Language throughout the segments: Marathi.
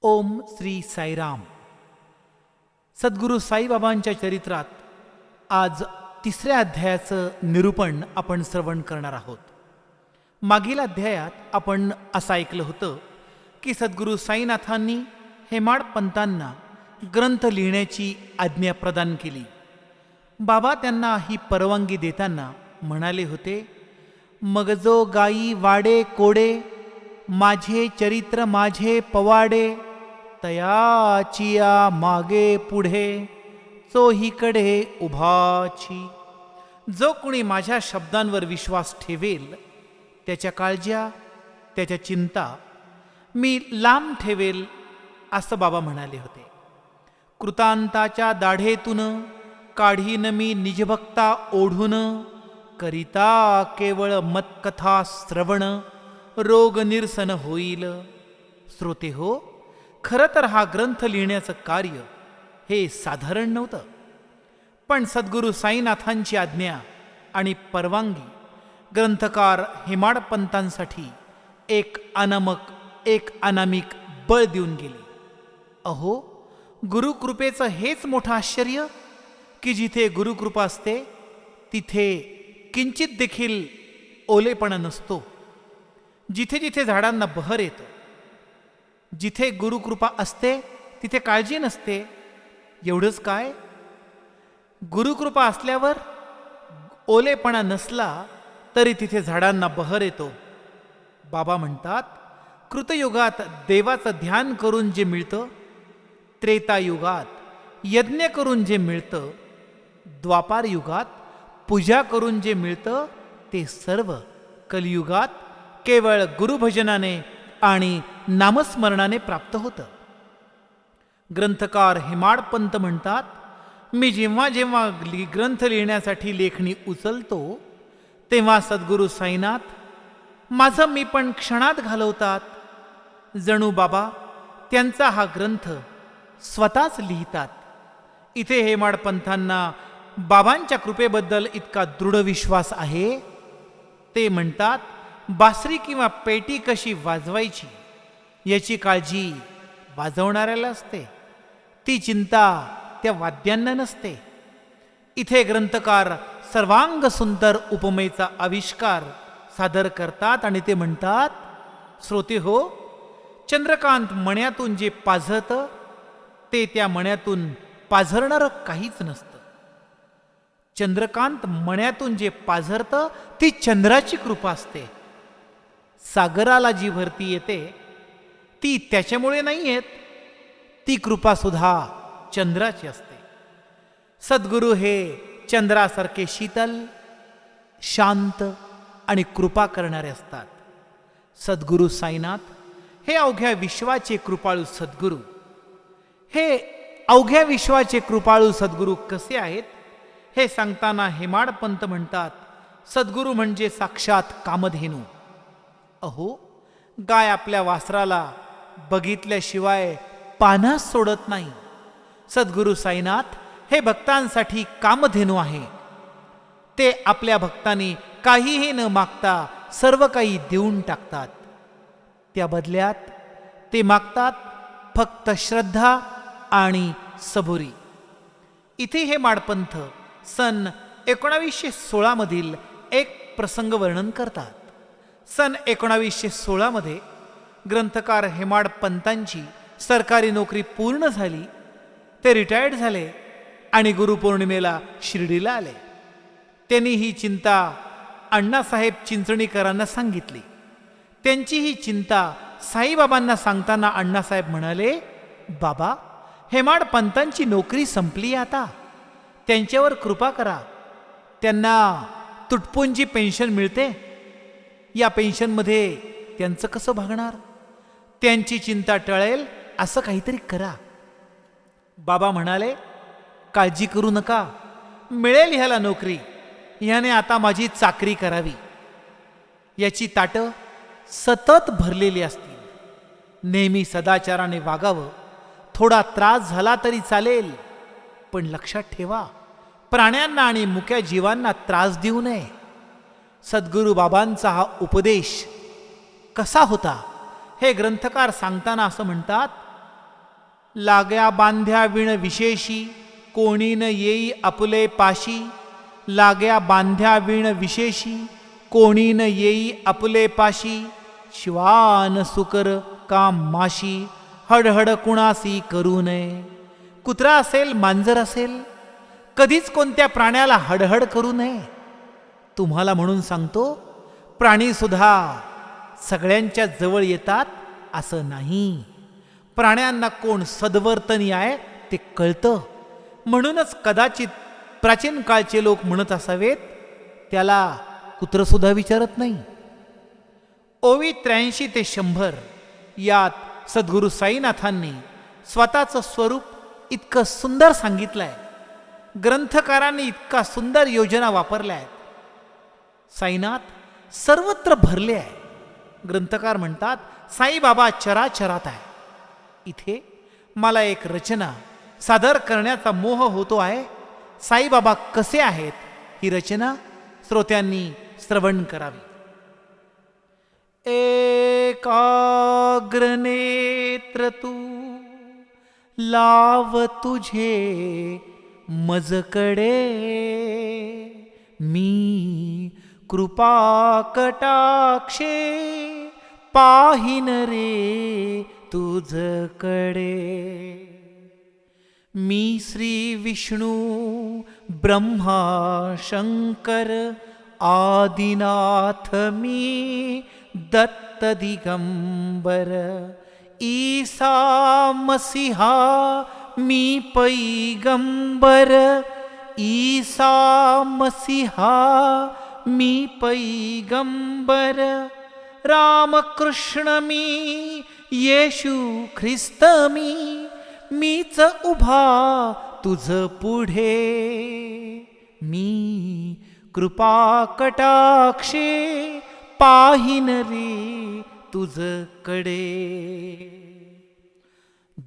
ओम श्री साईराम. सद्गुरू साईबाबांच्या चरित्रात आज 3ऱ्या अध्यायाचं निरूपण आपण श्रवण करणार आहोत. मागील अध्यायात आपण असं ऐकलं होतं की सद्गुरू साईनाथांनी हेमाड पंतांना ग्रंथ लिहिण्याची आज्ञा प्रदान केली. बाबा त्यांना ही परवानगी देताना म्हणाले होते, मग जो गाई वाडे कोडे, माझे चरित्र माझे पवाडे, तयाचिया मागे पुढे चोहीकडे उभाची. जो कुणी माझ्या शब्दांवर विश्वास ठेवेल, त्याच्या काळज्या त्याच्या चिंता मी लांब ठेवेल, असं बाबा म्हणाले होते. कृतांताच्या दाढेतून काढीन मी निजभक्ता ओढून, करिता केवळ मतकथा श्रवण, रोग निरसन होईल. श्रोते हो, खरं तर हा ग्रंथ लिहिण्याचं कार्य हे साधारण नव्हतं. पण सद्गुरू साईनाथांची आज्ञा आणि परवानगी ग्रंथकार हेमाड पंतांसाठी एक अनामिक बळ देऊन गेली. अहो, गुरुकृपेचं हेच मोठं आश्चर्य की जिथे गुरुकृपा असते तिथे किंचित देखील ओलेपणा नसतो. जिथे जिथे झाडांना बहर येतो, जिथे गुरुकृपा असते तिथे काळजी नसते. एवढंच काय, गुरुकृपा असल्यावर ओलेपणा नसला तरी तिथे झाडांना बहर येतो. बाबा म्हणतात, कृतयुगात देवाचं ध्यान करून जे मिळतं, त्रेतायुगात यज्ञ करून जे मिळतं, द्वापार युगात पूजा करून जे मिळतं, ते सर्व कलियुगात केवळ गुरुभजनाने आणि नामस्मरणाने प्राप्त होतं. ग्रंथकार हेमाड पंत म्हणतात, मी जेव्हा जेव्हा ग्रंथ लिहिण्यासाठी लेखणी उचलतो तेव्हा सद्गुरू साईनाथ माझं मी पण क्षणात घालवतात. जणू बाबा त्यांचा हा ग्रंथ स्वतःच लिहितात. इथे हेमाड पंथांना बाबांच्या कृपेबद्दल इतका दृढ विश्वास आहे. ते म्हणतात, बासरी किंवा पेटी कशी वाजवायची याची काळजी वाजवणाऱ्याला असते, ती चिंता त्या वाद्यांना नसते. इथे ग्रंथकार सर्वांग सुंदर उपमेचा आविष्कार सादर करतात आणि ते म्हणतात, श्रोते हो, चंद्रकांत मण्यातून जे पाझरतं ते त्या मण्यातून पाझरणारं काहीच नसतं. चंद्रकांत मण्यातून जे पाझरतं ती चंद्राची कृपा असते. सागराला जी भरती येते ती त्याच्यामुळे नाही येत, ती कृपा सुद्धा चंद्राची असते. सद्गुरू हे चंद्रासारखे शीतल, शांत आणि कृपा करणारे असतात. सद्गुरू साईनाथ हे अवघ्या विश्वाचे कृपाळू सद्गुरू. हे अवघ्या विश्वाचे कृपाळू सद्गुरू कसे आहेत हे सांगताना हेमाड पंत म्हणतात, सद्गुरू म्हणजे साक्षात कामधेनू. अहो, गाय आपल्या वासराला बघितल्याशिवाय पानास सोडत नाही. सद्गुरू साईनाथ हे भक्तांसाठी कामधेनू आहे. ते आपल्या भक्तांनी काहीही न मागता सर्व काही देऊन टाकतात. त्या बदल्यात ते मागतात फक्त श्रद्धा आणि सबुरी. इथे हे माडपंथ सन 1916 मधील एक प्रसंग वर्णन करतात. सन 1916 मध्ये ग्रंथकार हेमाड पंतांची सरकारी नोकरी पूर्ण झाली. ते रिटायर्ड झाले आणि गुरुपौर्णिमेला शिर्डीला आले. त्यांनी ही चिंता अण्णासाहेब चिंचणीकरांना सांगितली. त्यांची ही चिंता साईबाबांना सांगताना अण्णासाहेब म्हणाले, बाबा, हेमाड पंतांची नोकरी संपली आता, त्यांच्यावर कृपा करा. त्यांना तुटपुंजी पेन्शन मिळते, या पेन्शनमध्ये त्यांचं कसं भागणार? त्यांची चिंता टळेल असं काहीतरी करा. बाबा म्हणाले, काळजी करू नका, मिळेल ह्याला नोकरी. ह्याने आता माझी चाकरी करावी. याची ताटं सतत भरलेली असतील. नेहमी सदाचाराने वागावं. थोडा त्रास झाला तरी चालेल, पण लक्षात ठेवा, प्राण्यांना आणि मुक्या जीवांना त्रास देऊ नये. सद्गुरू बाबांचा हा उपदेश कसा होता हे ग्रंथकार सांगताना असं म्हणतात, लाग्या बांध्या विण विशेषी, कोणी न येई आपुले पाशी. लाग्या बांध्या विण विशेषी, कोणी न येई आपुले पाशी. श्वान सुकर काम माशी, हडहड कुणासी करू नये. कुत्रा असेल, मांजर असेल, कधीच कोणत्या प्राण्याला हडहड करू नये. तुम्हाला म्हणून सांगतो, प्राणी सुद्धा सगळ्यांच्या जवळ येतात असं नाही. प्राण्यांना कोण सद्वर्तनी आहे ते कळतं. म्हणूनच कदाचित प्राचीन काळचे लोक म्हणत असावेत, त्याला कुत्रं सुद्धा विचारत नाही. ओवी 83 ते 100 यात सद्गुरू साईनाथांनी स्वतःचं स्वरूप इतकं सुंदर सांगितलंय. ग्रंथकारांनी इतका सुंदर योजना वापरल्या आहेत. साईनाथ सर्वत्र भरले आहे. ग्रंथकार म्हणतात, साईबाबा चराचरात आहे. इथे मला एक रचना सादर करण्याचा मोह होतो आहे. साईबाबा कसे आहेत ही रचना श्रोत्यांनी श्रवण करावी. एकाग्र नेत्र तू लाव तुझे मजकडे, मी कृपा कटाक्षे पाहिन रे तुझकडे. मी श्री विष्णू ब्रह्मा शंकर आदिनाथ, मी दत्त दिगंबर. ईसा मसीहा मी पैगंबर, ईसा मसीहा मी पैगंबर. रामकृष्ण मी येशू ख्रिस्त मीच उभा तुझ पुढे. मी कृपा कटाक्षे पाहिन रे तुझकडे.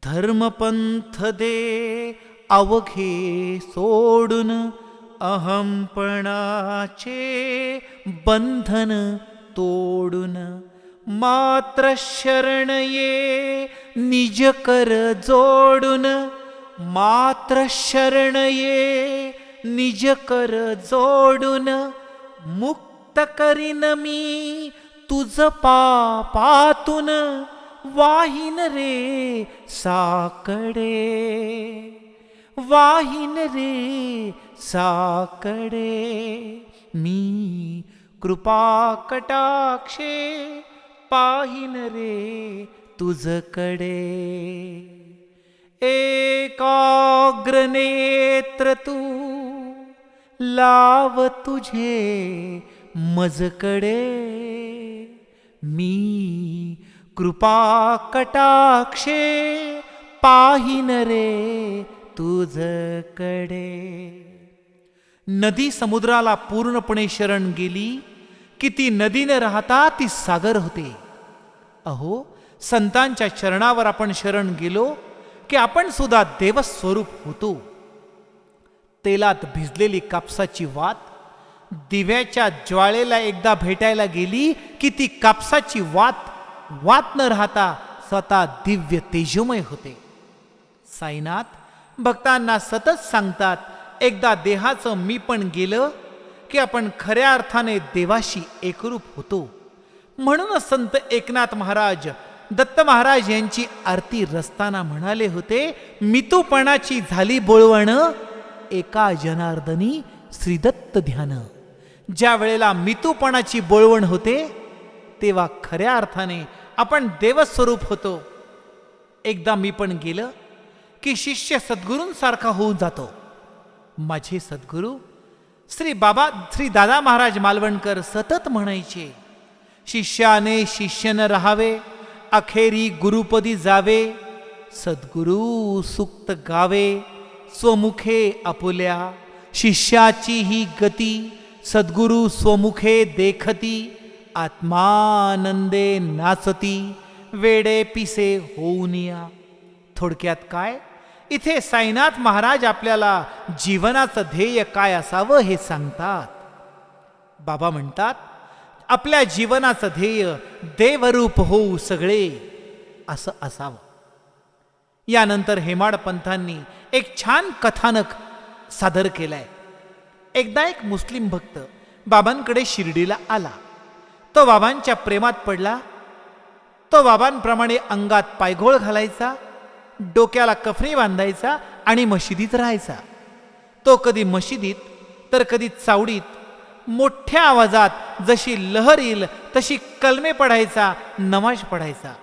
धर्मपंथ दे अवघे सोडून, अहंपणाचे बंधन तोडून. मात्र शरण ये निज कर जोडून, मात्र शरण ये निज कर जोडून. मुक्त करीन मी तुझ पापातून, वाहिन रे साकडे, वाहिन रे साकडे. मी कृपा कटाक्षे पाहिन रे तुझकडे. एकाग्र नेत्र तू लाव तुझे मजकडे, मी कृपा कटाक्षे पाहिन रे तुझकडे. नदी समुद्राला पूर्णपणे शरण गेली की ती नदी न राहता ती सागर होते. अहो, संतांच्या चरणावर आपण शरण गेलो की आपण सुद्धा देवस्वरूप होतो. तेलात भिजलेली कापसाची वात दिव्याच्या ज्वाळेला एकदा भेटायला गेली की ती कापसाची वात न राहता स्वतः दिव्य तेजोमय होते. साईनाथ भक्तांना सतत सांगतात, एकदा देहाचं मी पण गेलं की आपण खऱ्या अर्थाने देवाशी एकरूप होतो. म्हणूनच संत एकनाथ महाराज दत्त महाराज यांची आरती रचताना म्हणाले होते, मितूपणाची झाली बोळवण, एका जनार्दनी श्रीदत्त ध्यान. ज्या वेळेला मितूपणाची बोळवण होते तेव्हा खऱ्या अर्थाने आपण देवस्वरूप होतो. एकदा मी पण गेलं की शिष्य सद्गुरूंसारखा होऊन जातो. माझे सद्गुरू श्री दादा महाराज मालवणकर सतत म्हणायचे, शिष्याने शिष्यन राहावे, अखेरी गुरुपदी जावे. सद्गुरू सुक्त गावे, स्वमुखे आपुल्या. शिष्याची ही गती, सद्गुरू स्वमुखे देखती. आत्मानंदे नाचती, वेडे पिसे होऊन या. थोडक्यात काय, इथे साईनाथ महाराज आपल्याला जीवनाचं ध्येय काय असावं हे सांगतात. बाबा म्हणतात, आपल्या जीवनाचं ध्येय देवरूप होऊ सगळे असं असावं. यानंतर हेमाड पंथांनी एक छान कथानक सादर केलंय. एकदा एक मुस्लिम भक्त बाबांकडे शिर्डीला आला. तो बाबांच्या प्रेमात पडला. तो बाबांप्रमाणे अंगात पायघोळ घालायचा, डोक्याला कफनी बांधायचा आणि मशिदीत राहायचा. तो कधी मशिदीत तर कधी चावडीत मोठ्या आवाजात जशी लहर येईल तशी कलमे पढायचा, नमाज पढायचा.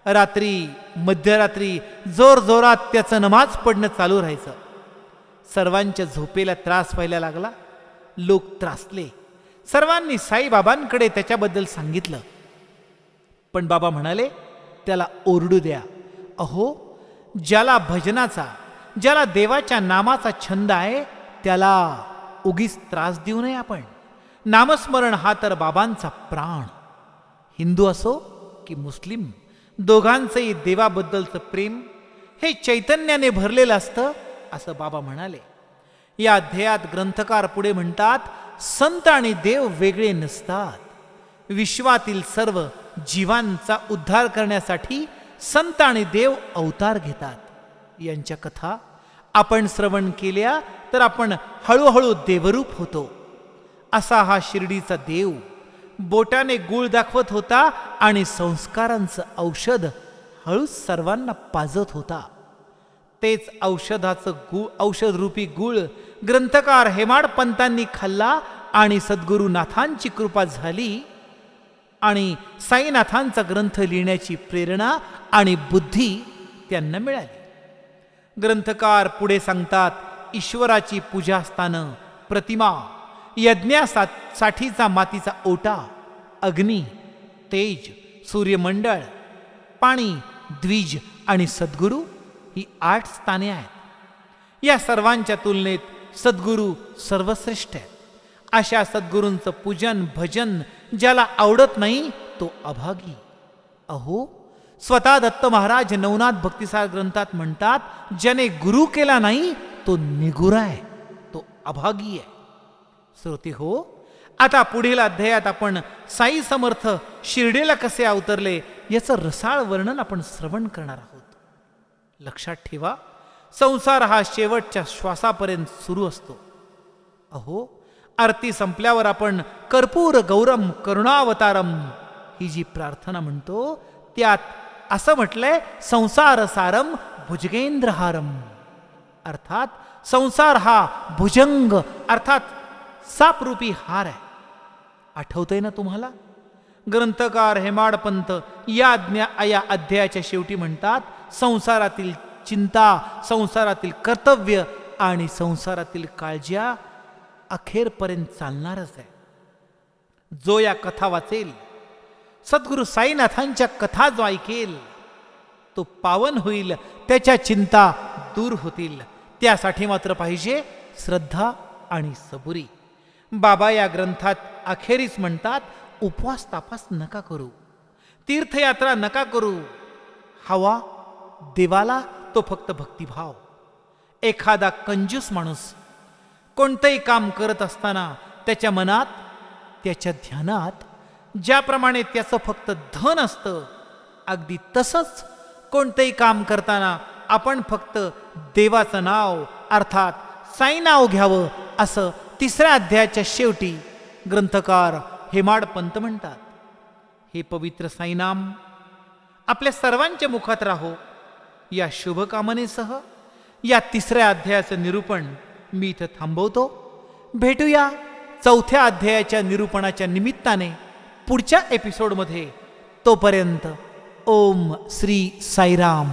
रात्री मध्यरात्री जोर जोरात त्याचं नमाज पडणं चालू राहायचं. सर्वांच्या झोपेला त्रास व्हायला लागला. लोक त्रासले. सर्वांनी साईबाबांकडे त्याच्याबद्दल सांगितलं. पण बाबा म्हणाले, त्याला ओरडू द्या. अहो, ज्याला भजनाचा, ज्याला देवाच्या नामाचा छंद आहे त्याला उगीच त्रास देऊ नये आपण. नामस्मरण हा तर बाबांचा प्राण. हिंदू असो की मुस्लिम, दोघांचंही देवाबद्दलचं प्रेम हे चैतन्याने भरलेलं असतं असं बाबा म्हणाले. या अध्यायात ग्रंथकार पुढे म्हणतात, संत आणि देव वेगळे नसतात. विश्वातील सर्व जीवांचा उद्धार करण्यासाठी संत आणि देव अवतार घेतात. यांच्या कथा आपण श्रवण केल्या तर आपण हळूहळू देवरूप होतो. असा हा शिर्डीचा देव बोटाने गुळ दाखवत होता आणि संस्कारांचं औषध हळूच सर्वांना पाजत होता. तेच औषधाचं औषधरूपी गुळ ग्रंथकार हेमाड पंतांनी खाल्ला आणि सद्गुरुनाथांची कृपा झाली आणि साईनाथांचा ग्रंथ लिहिण्याची प्रेरणा आणि बुद्धी त्यांना मिळाली. ग्रंथकार पुढे सांगतात, ईश्वराची पूजास्थानं, प्रतिमा, यज्ञासाठीचा मातीचा ओटा, अग्नी, तेज, सूर्यमंडळ, पाणी, द्विज आणि सद्गुरू ही 8 स्थाने आहेत. या सर्वांच्या तुलनेत सद्गुरू सर्वश्रेष्ठ आहेत. अशा सद्गुरूंचं पूजन भजन ज्याला आवडत नाही तो अभागी. अहो, स्वतः दत्त महाराज नवनाथ भक्तिसार ग्रंथात म्हणतात, ज्याने गुरु केला नाही तो निगुरा आहे, तो अभागी आहे. श्रोते हो, आता पुढील अध्यायात आपण साई समर्थ शिर्डीला कसे अवतरले याचं रसाळ वर्णन आपण श्रवण करणार आहोत. लक्षात ठेवा, संसार हा शेवटच्या श्वासापर्यंत सुरू असतो. अहो, आरती संपल्यावर आपण कर्पूर गौरम करुणावतारम ही जी प्रार्थना म्हणतो त्यात असं म्हटलंय, संसार सारम भुजगेंद्रहारम. अर्थात संसार हा भुजंग अर्थात सापरूपी हार आहे. आठवतंय ना तुम्हाला? ग्रंथकार हेमाडपंत या अध्यायाच्या शेवटी म्हणतात, संसारातील चिंता, संसारातील कर्तव्य आणि संसारातील काळज्या अखेरपर्यंत चालणारच आहे. जो या कथा वाचेल, सद्गुरू साईनाथांच्या कथा जो ऐकेल तो पावन होईल, त्याच्या चिंता दूर होतील. त्यासाठी मात्र पाहिजे श्रद्धा आणि सबुरी. बाबा या ग्रंथात अखेरीस म्हणतात, उपवास तापास नका करू, तीर्थयात्रा नका करू. हवा देवाला तो फक्त भक्तिभाव. एखादा कंजूस माणूस कोणतंही काम करत असताना त्याच्या मनात, त्याच्या ध्यानात ज्याप्रमाणे त्याचं फक्त धन असतं, अगदी तसंच कोणतंही काम करताना आपण फक्त देवाचं नाव अर्थात साई नाव घ्यावं, असं 3ऱ्या अध्यायाच्या शेवटी ग्रंथकार हेमाडपंत म्हणतात. हे पवित्र साईनाम आपल्या सर्वांच्या मुखात राहो या शुभकामनेसह या 3ऱ्या अध्यायाचं निरूपण मी इथं थांबवतो. भेटूया 4थ्या अध्यायाच्या निरूपणाच्या निमित्ताने पुढच्या एपिसोडमध्ये. तोपर्यंत ओम श्री साईराम.